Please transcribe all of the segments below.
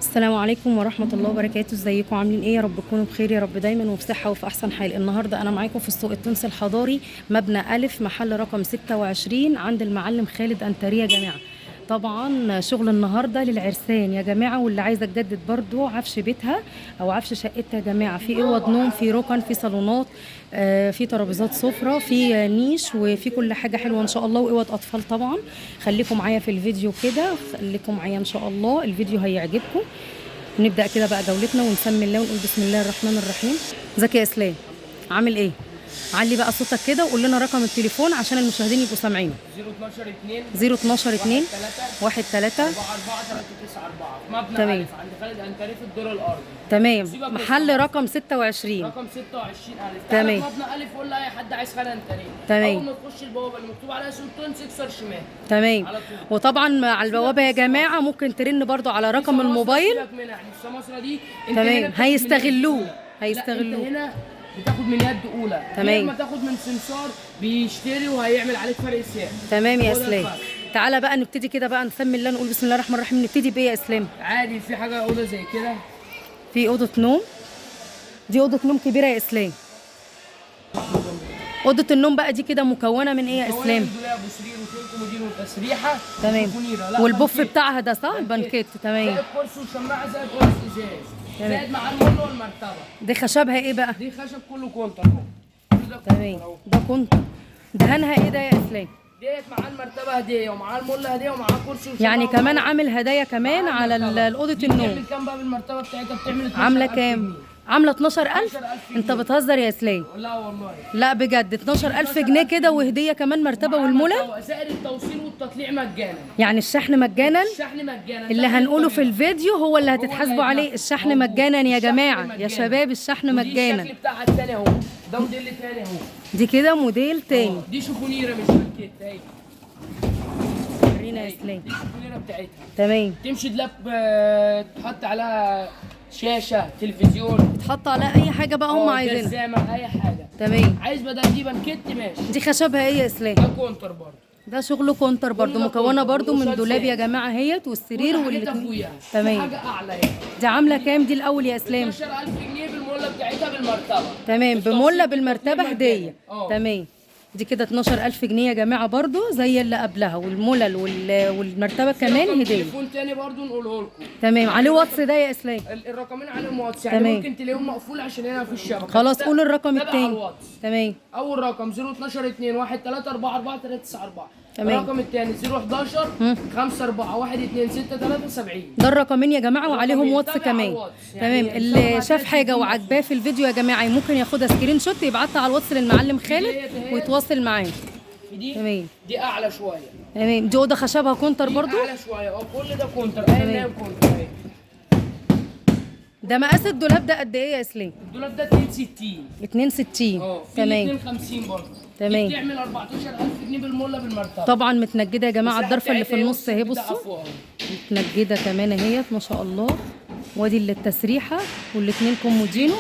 السلام عليكم ورحمة الله وبركاته. ازيكم عاملين ايه؟ يا رب تكونوا بخير يا رب دايما وفي صحة وفي احسن حال. النهاردة انا معاكم في السوق التونسي الحضاري مبنى الف محل رقم 26 عند المعلم خالد انتريه يا جماعة. طبعا شغل النهاردة للعرسان يا جماعة، واللي عايزة تجدد برضو عفش بيتها او عفش شقتها يا جماعة، في اوض نوم، في ركن، في صالونات، في ترابيزات سفرة، في نيش، وفي كل حاجة حلوة ان شاء الله، واوض اطفال طبعا. خليكم معايا في الفيديو كده، خليكم معايا ان شاء الله الفيديو هيعجبكم. نبدأ كده بقى جولتنا ونسمي الله ونقول بسم الله الرحمن الرحيم. ازيك يا اسلام؟ عامل ايه؟ علي بقى صوتك كده وقول لنا رقم التليفون عشان المشاهدين يبقوا سامعينه. 012 2 012 2 1 3 4 4 3 9 4 في مبنى تمام. ألف عند خالد أنتريه في الدور الأرضي. تمام. محل رقم 26. رقم 26 ألف. تمام. تعرف مبنى ألف قول لأي حد عايز خالد أنتريه. تمام. أول ما تخش البوابة اللي مكتوب عليها سوق تونس اكسر شمال. تمام. على طول. وطبعا على البوابه يا جماعه ممكن ترن برضو على رقم الموبايل. سيبك منها، يعني السماسرة دي أنت تمام. هنا بتاخد هيستغلوه. من يد أولى. لا، أنت هنا بتاخد من يد أولى. تمام. لما تاخد من سمسار بيشتري وهيعمل عليك فرق سعر. تمام يا هو ده اسلام. الفرق. تعالى بقى نبتدي كده بقى، نسمي الله نقول بسم الله الرحمن الرحيم. نبتدي بايه يا اسلام؟ عادي في حاجة أوضة زي كده. في اوضه نوم. دي اوضه نوم كبيره يا اسلام. اوضه النوم بقى دي كده مكونه من ايه يا اسلام؟ دولاب وسرير وسلك ومدير وتسريحه. تمام. والبوف بتاعها ده صح؟ بنكيت. تمام. زائد كرسي وشماعه زائد قرص ازاز. زائد مع المولة والمرتبه. دي خشبها ايه بقى؟ دي خشب كله كونتر اهو. كل ده كونتر تمام. اهو. ده كنت دهنها ايه ده يا اسلام؟ ديت مع المرتبه هديه ومع المولة هديه ومع كرسي وشماعه. يعني كمان عامل هدايا كمان على اوضه النوم. بتعمل كام بقى بالمرتبه بتاعتها؟ بتعمل 12,000 عامله كام؟ جنيه. عامله 12,000؟ 12,000 انت جنيه. بتهزر يا اسلام؟ لا والله. لا بجد 12,000 جنيه كده وهديه كمان مرتبه والمولى؟ زائد التوصيل والتطليع مجانا. يعني الشحن مجانا؟ الشحن مجانا. اللي هنقوله في الفيديو هو اللي هتتحاسبوا عليه. الشحن مجانا يا جماعه يا شباب، الشحن مجانا. الشكل بتاعها التاني اهو. ده موديل تاني اهو. دي كده موديل تاني. دي شوفونيره مش بانكيت اهي. ورينا يا اسلام. دي الشوفونيره بتاعتها. تمام. تمشي دولاب تحط عليها شاشه تلفزيون، تحط على اي حاجه بقى هم عايزينها. جزامه اي حاجه. تمام. عايز بدل دي بانكيت ماشي. دي خشبها ايه يا اسلام؟ ده كونتر برضه. ده شغله كونتر برضو، كله مكونه كونتر برضو من وشال دولاب يا ساس. جماعه اهيت والسرير كل حاجتها والاتنين. فوقيها. في تمام. حاجه اعلى يعني. دي عامله كام دي الاول يا اسلام؟ 12,000 جنيه بالمولة بتاعتها بالمرتبه. تمام. بمولة بالمرتبه بالتوصيل هديه. اه. تمام. دي كده 12,000 جنيه يا جماعه برضو زي اللي قبلها، والمولل والمرتبه كمان رقم هديه. تليفون تاني برضه نقوله لكم. تمام. عليه واتس ده يا اسلام؟ الرقمين عليهم واتس، يعني تمام. ممكن تلاقيهم مقفول عشان هنا مفيش شبكه. خلاص قول الرقم تابع على التاني. الواتس. تمام. اول رقم 012 2 1 3 4 4 3 9 4. تمام. الرقم الثاني 011 5 4 1 2 6 3 70. ده الرقمين يا جماعه وعليهم الرقمين. واتس تابع كمان. على الواتس. تمام. يعني اللي الصفحة شاف هتلاقي حاجه فيه وعجباه في الفيديو يا جماعه ممكن ياخدها سكرين شوت يبعتها على الواتس للمعلم خالد ويتواصل معاه. دي تمام. دي اعلى شويه. تمام. دي اوضه خشبها كونتر دي برضو؟ اعلى شويه كل ده كونتر. اهي نايم كونتر اهي. ده مقاس الدولاب ده قد ايه يا اسلام؟ الدولاب ده 62. 62. في تمام. 52 برضه. تمام. دي بتعمل 14,000 جنيه بالمولة بالمرتبه. طبعا متنجده يا جماعه، الضرفه اللي في النص اهي بتاعها بصوا فوق اهو. متنجده كمان اهيت ما شاء الله. وادي اللي التسريحه والاثنين كومودينو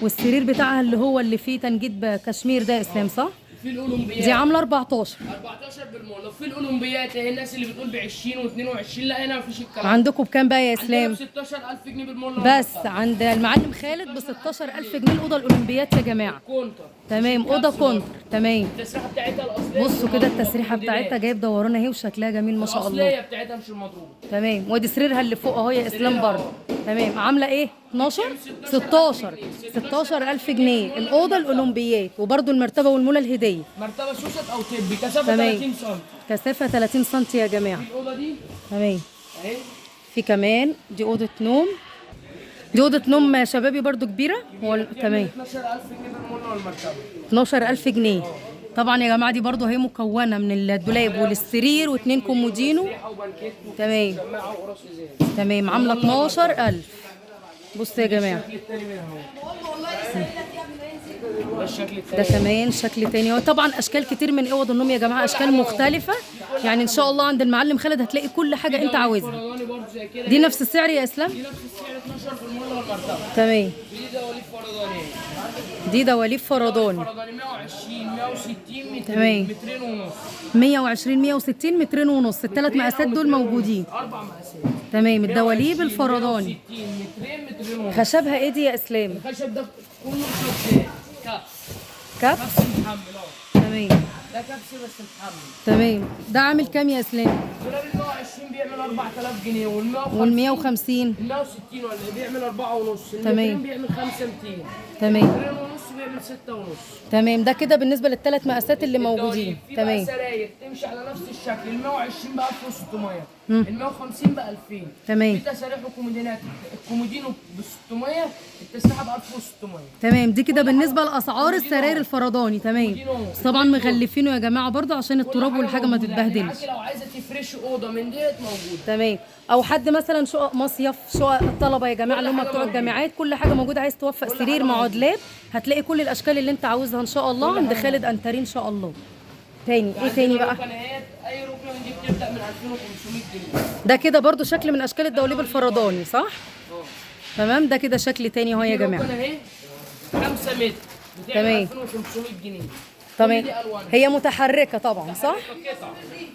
والسرير بتاعها اللي هو اللي فيه تنجيد بكشمير ده يا اسلام صح؟ في الاولمبياد دي عامله 14. 14 بالمولة. في الاولمبيات اهي الناس اللي بتقول ب 20 و22 لا هنا مفيش الكلام. عندكم بكام بقى يا عندنا اسلام؟ ب 16,000 جنيه بالمولة بس عند المعلم خالد ب 16,000 جنيه الاوضه الاولمبيات يا جماعه. كونتر. تمام. اوضه كونتر. تمام. التسريحه بتاعتها الاصليه. بصوا كده التسريحه بتاعتها جايب دورانه اهي وشكلها جميل ما شاء الله. الاصليه بتاعتها مش المضروبه. تمام. وادي سريرها اللي فوق اهو يا اسلام برضه. تمام. عامله ايه؟ 12 16,000 جنيه الاوضه الاولمبيات، وبرضه المرتبه والمولى الهديه. مرتبه سوست او طبي كثافه تمام. 30 سم. كثافه 30 سم يا جماعه. الاوضه دي تمام. اهي. في كمان دي اوضه نوم. دي اوضه نوم شبابي برضه كبيره تمام. 12,000 جنيه بالمولة والمرتبه. 12,000 جنيه. طبعا يا جماعه دي برضه هي مكونه من الدولاب والسرير واثنين كومودينو. وبنكيت تمام. وشماعه وقراص ازاز. تمام. عامله 12,000. بصوا يا جماعه الشكل التاني منها اهو. ده الشكل التاني. ده كمان شكل تاني. طبعا اشكال كتير من اوض النوم يا جماعه، اشكال مختلفه يعني ان شاء الله عند المعلم خالد هتلاقي كل حاجه انت عاوزها. فرداني برضه زي كده. دي نفس السعر يا اسلام؟ دي نفس السعر 12 بالمولة والمرتبه. تمام. دي دواليب فرداني. دي دواليب فرداني. فرداني 120 160 متر. تمام. مترين ونص. 120 160 مترين ونص. الثلاث مقاسات دول موجودين. 4 مقاسات. تمام. الدواليب الفرداني 160 مترين مترين ونص. خشبها ايه دي يا اسلام؟ الخشب ده كله خشب كبس. كبس محمل تمام ده كبس بس محمل. تمام. ده عامل كام يا اسلام؟ دولار ال 120 بيعمل 4000 جنيه وال 150 ال 160 ولا بيعمل 4 ونص. تمام. ال 200 بيعمل 5200. تمام مترين ونص بيعمل 6 ونص. تمام. ده كده بالنسبه للثلاث مقاسات اللي موجودين. في بقى تمام سراير تمشي على نفس الشكل. ال 120 ب 1600. ال 150 ب 2000. تمام في تساريح وكومودينات. الكومودينو ب 600. التسريحه ب 1600. تمام. دي كده بالنسبه لاسعار السراير الفرداني. تمام. كومودينو. بس طبعا مغلفينه يا جماعه برضه عشان التراب والحاجه ما موجودة. يعني تتبهدلش. معاكي لو عايزه تفرشي اوضه من ديت موجوده. تمام. او حد مثلا شقق مصيف، شقق الطلبه يا جماعه اللي هم كل حاجة بتوع موجودة. الجامعات، كل حاجه موجوده. عايز توفق كل سرير حاجة مع موجودة. دولاب، هتلاقي كل الاشكال اللي انت عاوزها ان شاء الله كل عند حاجة خالد انتري ان شاء الله. تاني ايه تاني بقى؟ اي ركنه من دي بتبدا من 2500 جنيه. ده كده برضو شكل من اشكال الدواليب الفرداني صح؟ تمام. ده كده شكل تاني اهو يا جماعه. ركنه اهي 5 متر بتعمل تمام. 2500 جنيه. تمام. كل دي ألوان. هي متحركه طبعا صح؟ قطع.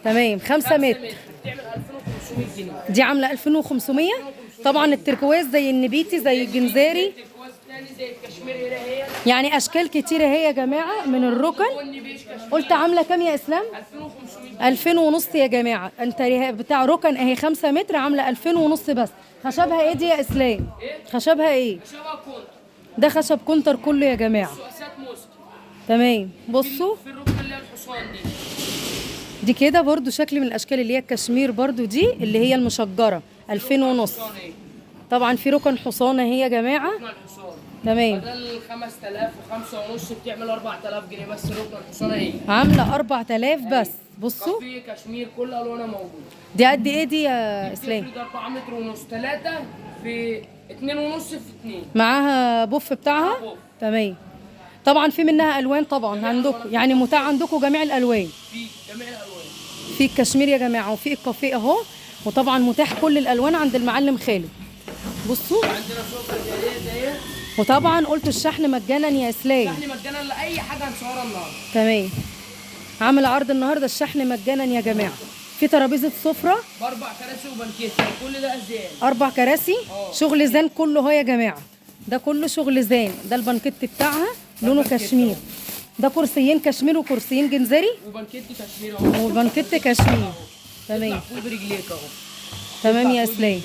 تمام. 5 متر بتعمل 2500 جنيه. دي عامله 2500. طبعا التركواز زي النبيتي زي الجنزاري، التركواز الثاني زي الكشميري هي يعني اشكال كتيره اهي يا جماعه من الركن. والني بيش كشميري. قلت عامله كام يا اسلام؟ 2500. 2000 ونص يا جماعه. انت بتاع ركن اهي 5 متر عامله 2000 ونص بس. خشبها ايه دي يا اسلام؟ خشبها ايه؟ شبه كونت. ده خشب كونتر كله يا جماعه. سؤاسات موسكي. تمام. بصوا في الركن اللي هي الحصان دي. دي كده برضو شكل من الاشكال اللي هي الكشمير برضو، دي اللي هي المشجره 2000 ونص. الحصان اهي. طبعا في ركن حصانه اهي يا جماعه. ركن الحصان. تمام. بدل 5000 و5 ونص بتعمل 4000 جنيه بس. ركن الحصان اهي. عامله 4000 بس. بصوا في كشمير كل الوانها موجوده. دي قد ايه دي يا اسلام؟ بتفرد 4 متر ونص 3 في 2 ونص في 2. معاها بوف بتاعها. بوف. تمام. طبعا في منها الوان طبعا عندكم، يعني متاح عندكم جميع الالوان. في جميع الالوان. في الكشمير يا جماعه وفي الكافيه اهو، وطبعا متاح كل الالوان عند المعلم خالد. بصوا. عندنا سفره زي وطبعا قلت الشحن مجانا يا اسلام. شحن مجانا لاي حاجه هنصورها النهارده. تمام. عامل عرض النهارده الشحن مجانا يا جماعه. في ترابيزه سفره باربع كراسي وبنكيت كل ده ازاي. 4 كراسي شغل زان كله اهو يا جماعه. ده كله شغل زان. ده البنكت بتاعها لونه كشمير. ده كرسيين كشمير وكرسيين جنزري وبنكيت كشمير اهو. وبنكت كشمير. تمام. محفوظ برجليك اهو. تمام يا اسلام.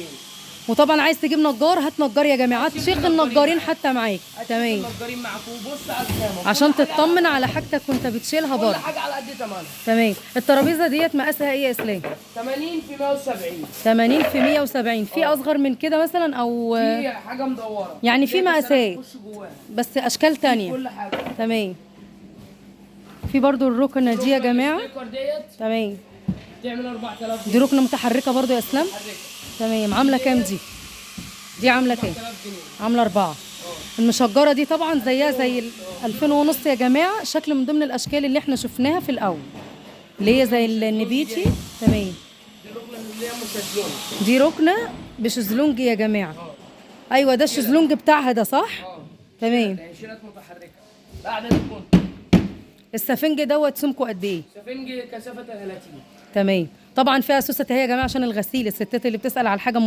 وطبعا عايز تجيب نجار هات نجار يا جماعه، شيخ النجارين حتى معاك. تمام. النجارين معاك وبص على الخامه عشان تطمن على حاجتك وانت بتشيلها كل برضه. حاجه على قد ثمنها. تمام. الترابيزه ديت مقاسها ايه يا اسلام؟ 80 في 170. 80 في 170. في اصغر من كده مثلا او في حاجه مدوره يعني في زي مثلاً مقاسات تخش جواها. بس اشكال تانية. كل حاجه. تمام. في برضو الركنه دي يا جماعه. الستيكر ديت تمام. تعمل 4000 دي ركنه متحركه برضو يا اسلام. حركه. تمام. عامله كام دي؟ دي عامله كام؟ 4000 جنيه. عامله 4. المشجره دي طبعا زيها زي 2000 ونص يا جماعه. شكل من ضمن الاشكال اللي احنا شفناها في الاول اللي هي زي النبيتي. تمام. دي ركنه اللي هي مشجره. دي ركنه بشезлونج يا جماعه. ايوه ده الشезлونج بتاعها ده صح؟ تمام. شيلات متحركه. قاعده بتكون. السفنج دوت سمكه قد ايه؟ سفنج كثافه 30. تمام. طبعا فيها سوسته اهي يا جماعه عشان الغسيل، الستات اللي بتسال على الحاجه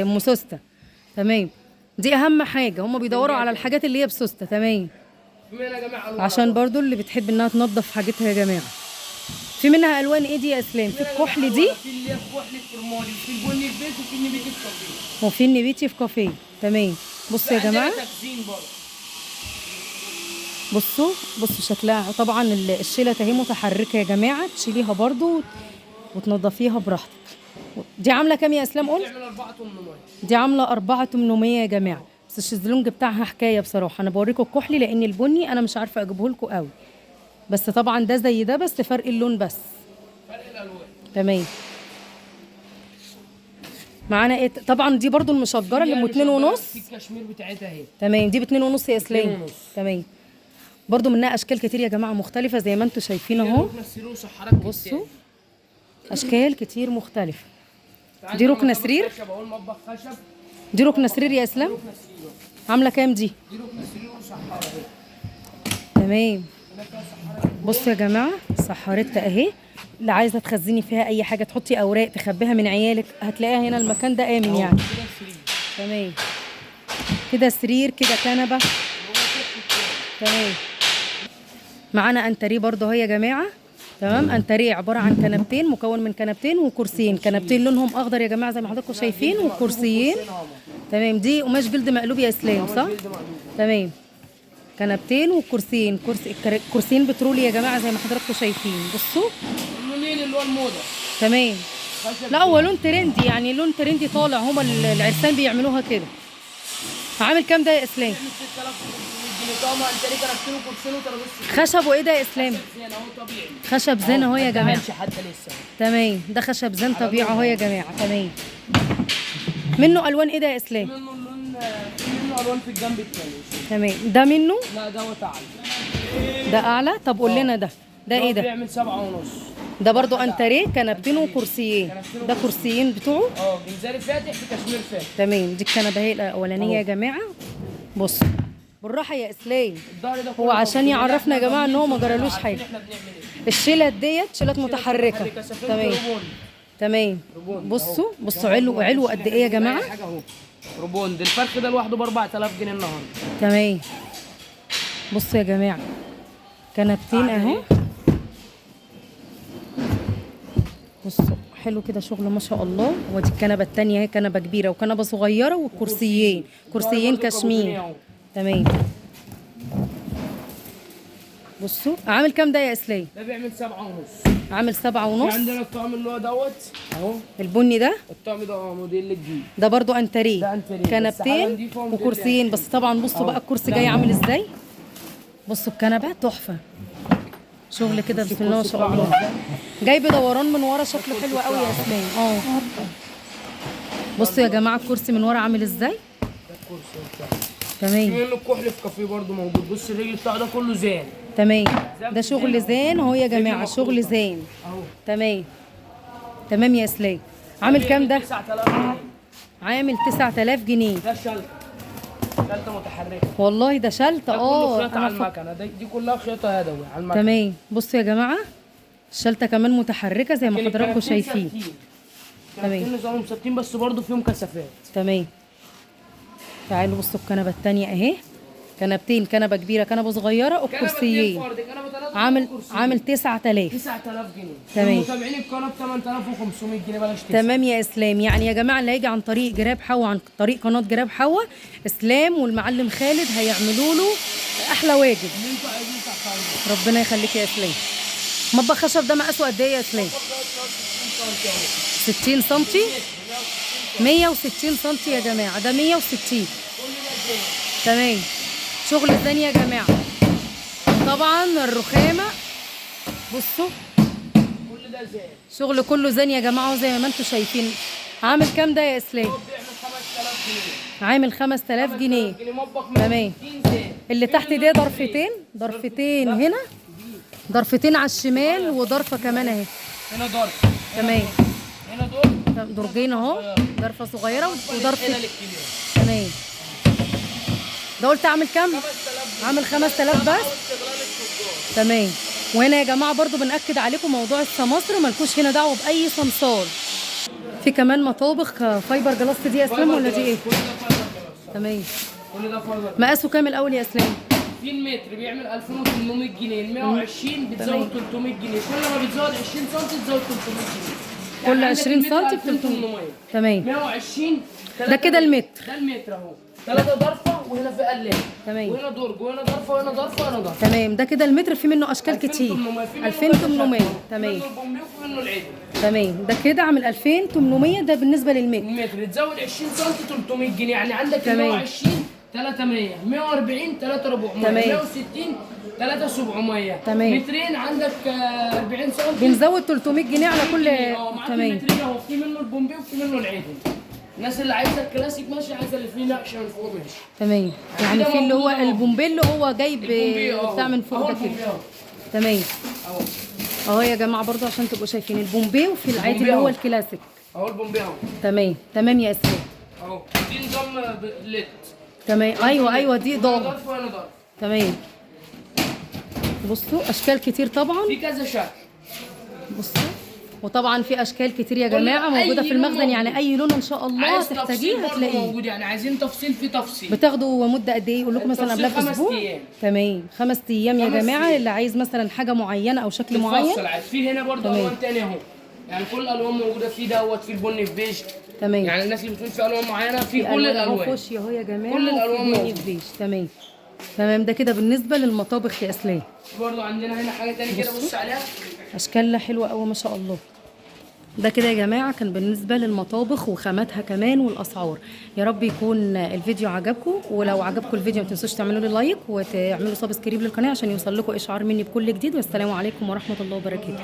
مسوسته. تمام. دي اهم حاجه، هم بيدوروا على الحاجات اللي هي بسوسته. تمام. في منها يا جماعه ألوان. عشان برضو اللي بتحب انها تنظف حاجتها يا جماعه. في منها الوان ايه دي يا اسلام؟ في الكحل دي في اللي هي الكحل الفرمالي وفي البني البيت وفي النبيتي الكافيه. وفي النبيتي في كافيه. تمام. بصوا يا جماعه. عندنا تخزين برضه. بصوا شكلها. طبعا الشيله اهي متحركه يا جماعه، تشيليها برضو وتنضفيها براحتك. دي عامله كام يا اسلام قلت؟ تعمل 4800. دي عامله 4800 يا جماعه. بس الشезлونج بتاعها حكايه بصراحه. انا بوريكم الكحلي لان البني انا مش عارفه اجيبه لكم قوي، بس طبعا ده زي ده بس فرق اللون بس. فرق الالوان. تمام. معانا ايه طبعا دي برضو المشجره اللي ب 2 ونص. في الكشمير بتاعتها اهي. تمام. دي ب 2 ونص يا اسلام. 2 ونص. تمام. برضو منها اشكال كتير يا جماعه مختلفه زي ما انتم شايفين اهو. ركن السرير وسحرات. بصوا اشكال كتير مختلفه. دي ركن سرير. خشب اهو. المطبخ خشب. دي ركن سرير يا اسلام. ركن سرير. عامله كام دي؟ دي ركن سرير وسحاره اهي. تمام. بصوا يا جماعه سحارتها اهي اللي عايزه تخزني فيها اي حاجه، تحطي اوراق تخبيها من عيالك، هتلاقيها هنا. المكان ده امن أهو يعني. كده سرير. تمام. كده سرير، كده كنبه. هو سقف كده. تمام. معانا انتريه برضه اهو يا جماعه. تمام. انتريه عباره عن كنبتين، مكون من كنبتين وكرسيين. كنبتين لونهم اخضر يا جماعه زي ما حضراتكم شايفين، وكرسيين. تمام. دي قماش جلد مقلوب يا اسلام صح؟ تمام. كنبتين وكرسيين، كرسيين بترولي يا جماعه زي ما حضراتكم شايفين. بصوا. اللونين اللي هو الموضه. تمام. خشب. لا هو لون ترندي يعني، لون ترندي طالع، هما العرسان بيعملوها كده. عامل كام ده يا اسلام؟ 6500 جنيه. طبعا انت ليه كنبتين وكرسيين وترابيزه؟ خشب وايه ده يا اسلام؟ زين اهو طبيعي. خشب زين اهو يا جماعه. ما حتى لسه. تمام. ده خشب زين طبيعي اهو يا جماعه. تمام. منه الوان ايه ده يا اسلام؟ منه اللون، في منه الوان في الجنب التاني. تمام. ده منه؟ لا دوت اعلى. ده اعلى. طب قول لنا ده ايه ده؟ بيعمل 7.5. ده برضو انتريه كنبتين وكرسيين. ده كرسيين بتوعه. جنزاري فاتح في كشمير فاتح. تمام. دي الكنبه هي الاولانيه يا جماعه. بصوا بالراحه يا اسلام. الظهر ده هو عشان يعرفنا يا جماعه ان هو ما جرالوش حاجه. احنا بنعمل ايه؟ الشيلات ديت شيلات متحركه. تمام. تمام. بصوا علو قد ايه يا جماعه. حاجه اهو روبوند. الفرخ ده لوحده ب 4000 جنيه النهارده. تمام. بصوا يا جماعه كنبتين اهو. بصوا حلو كده شغل ما شاء الله. ودي الكنبه الثانيه اهي، كنبه كبيره وكنبه صغيره وكرسيين، كرسيين كشمير. تمام. بصوا عامل كام ده يا اسلام؟ ده بيعمل 7.5. عامل 7 في ونص. عندنا الطقم اللي هو دوت اهو. البني ده الطقم ده موديل جديد. ده برضو انتريه. ده أنتريه، بس حاجة كنبتين نضيفة وموديل وكرسيين. بس طبعا بصوا بقى الكرسي جاي عامل ازاي. بصوا الكنبه تحفه. شغل كده بسم الله ما شاء الله. جايب دوران من ورا شكله حلو قوي يا اسلام. بصوا يا جماعه الكرسي من ورا عامل ازاي. ده الكرسي بتاعه. تمام. في منه الكحل في كافيه برضه موجود. بص الرجل بتاعه ده كله زان. تمام. ده شغل زين اهو يا جماعه، شغل زين. اهو. تمام. تمام يا اسلام. عامل كام ده؟ 9000 جنيه. عامل 9000 جنيه. ده شلته. شلته متحركه. والله ده شلت. ده كله خياطه انا على المكنه. دي كلها خياطه يدوي على المكنه. تمام. بصوا يا جماعه الشلته كمان متحركه زي ما حضراتكم شايفين. تمام. تمام. نظامهم ثابتين بس برضه فيهم كثافات. تمام. تعالوا بصوا الكنبه الثانيه اهي. كنبتين، كنبه كبيره كنبه صغيره وكرسيين. عامل 9000. 9000 جنيه. تمام. متابعين القناه ب 8500 جنيه بلاش تنسى. تمام يا اسلام. يعني يا جماعه اللي هيجي عن طريق جراب حوا، عن طريق قناه جراب حوا، اسلام والمعلم خالد هيعملوا له احلى واجب. اللي انتوا عايزين تفهموا. ربنا يخليك يا اسلام. مطبخ خشب ده مقاسه قد ايه يا اسلام؟ 60 سم. 160 سم يا جماعه. ده 160. تمام. شغل الثاني يا جماعه. طبعا الرخامه بصوا كل ده زين. شغل كله زين يا جماعه زي ما انتم شايفين. عامل كام ده يا اسلام؟ هو بيعمل 5000 جنيه. عامل 5000 جنيه. مطبخ تمام. اللي تحت ده ضرفتين هنا، ضرفتين على الشمال وضرفه كمان اهي. هنا ضرف. تمام. هنا درجين اهو، ضرفه صغيره وضرفه. هنا الكبير. تمام. ده قلت عامل كام؟ 5000 عامل 5000 بس. تمام. وهنا يا جماعه برضو بنأكد عليكم موضوع السماسرة، مالكوش هنا دعوه باي سمسار. في كمان مطابخ فايبر جلاس دي يا اسلام ولا دي ايه؟ كل ده فايبر جلاس. تمام. كل ده فايبر جلاس. مقاسه كام الاول يا اسلام؟ في المتر بيعمل 2800 جنيه. ال 120 بتزود 300 جنيه. كل ما بتزود 20 سم تزود 300 جنيه. كل يعني 20 عندك المتر سم ب 300. 2800. تمام. 120 ده كده المتر. ده المتر اهو. 3 ضرفه وهنا في قلب. تمام. وهنا درج وهنا ضرفه وهنا ضرفه وهنا ضرفه. تمام. ده كده المتر في منه اشكال كتير. 2800. تمام. منه البومبي وفي منه العدل. تمام. ده كده عامل 2800. ده بالنسبه للمتر. المتر تزود 20 سم 300 جنيه. يعني عندك تمام. 120 300 140 3400 تمام. 160 3700. تمام. مترين عندك 40 سم. بنزود 300 جنيه على كل. معاك تمام. المترين اهو. في منه البومبي وفي منه العدل. الناس اللي عايزه الكلاسيك ماشي، عايزه اللي فيه نقشه من فوق ماشي. تمام. يعني في اللي هو البومبي اللي هو جايب البومبي اهو. بتاع من فوق اهو ده البومبي كده. اهو. تمام. اهو. اهو يا جماعه برضو عشان تبقوا شايفين البومبي وفي العادي البومبي اللي هو اهو. الكلاسيك. اهو البومبي اهو. تمام. تمام يا اسلام. اهو. دي نظام ليد. تمام. ايوه دي هنا ضغط. ضرف وهنا ضرف. تمام. بصوا اشكال كتير طبعا. في كذا شكل. بصوا. وطبعا في اشكال كتير يا جماعه موجوده في أي لون المخزن، يعني موجود. اي لون ان شاء الله عايز تفصيل تحتاجيه برضه هتلاقيه. موجود، يعني عايزين تفصيل في تفصيل. بتاخدوا مده قد ايه؟ يقول لكم مثلا التفصيل قبلها 5 باسبوع؟ أيام. تمام 5 ايام يا 5 جماعه، أيام. اللي عايز مثلا حاجه معينه او شكل معين. متفصل عادي. في هنا برضه تمام. الوان تانية اهو، يعني كل الالوان موجوده في دوت، في البني في بيج. تمام. يعني الناس اللي بتقول في الوان معينه، في كل اهو الالوان. فوشيا اهو يا جماعه، كل الألوان وفي بني موجودة. في بيج. تمام تمام. ده كده بالنسبه للمطابخ يا اسلام. برضه عندنا هنا حاجه تانية كده، بص عليها. اشكالها حلوه قوي ما شاء الله. ده كده يا جماعه كان بالنسبه للمطابخ وخاماتها كمان والاسعار. يا رب يكون الفيديو عجبكم، ولو عجبكم الفيديو ما تنسوش تعملوا لي لايك وتعملوا سبسكرايب للقناه عشان يوصل لكم اشعار مني بكل جديد. والسلام عليكم ورحمه الله وبركاته.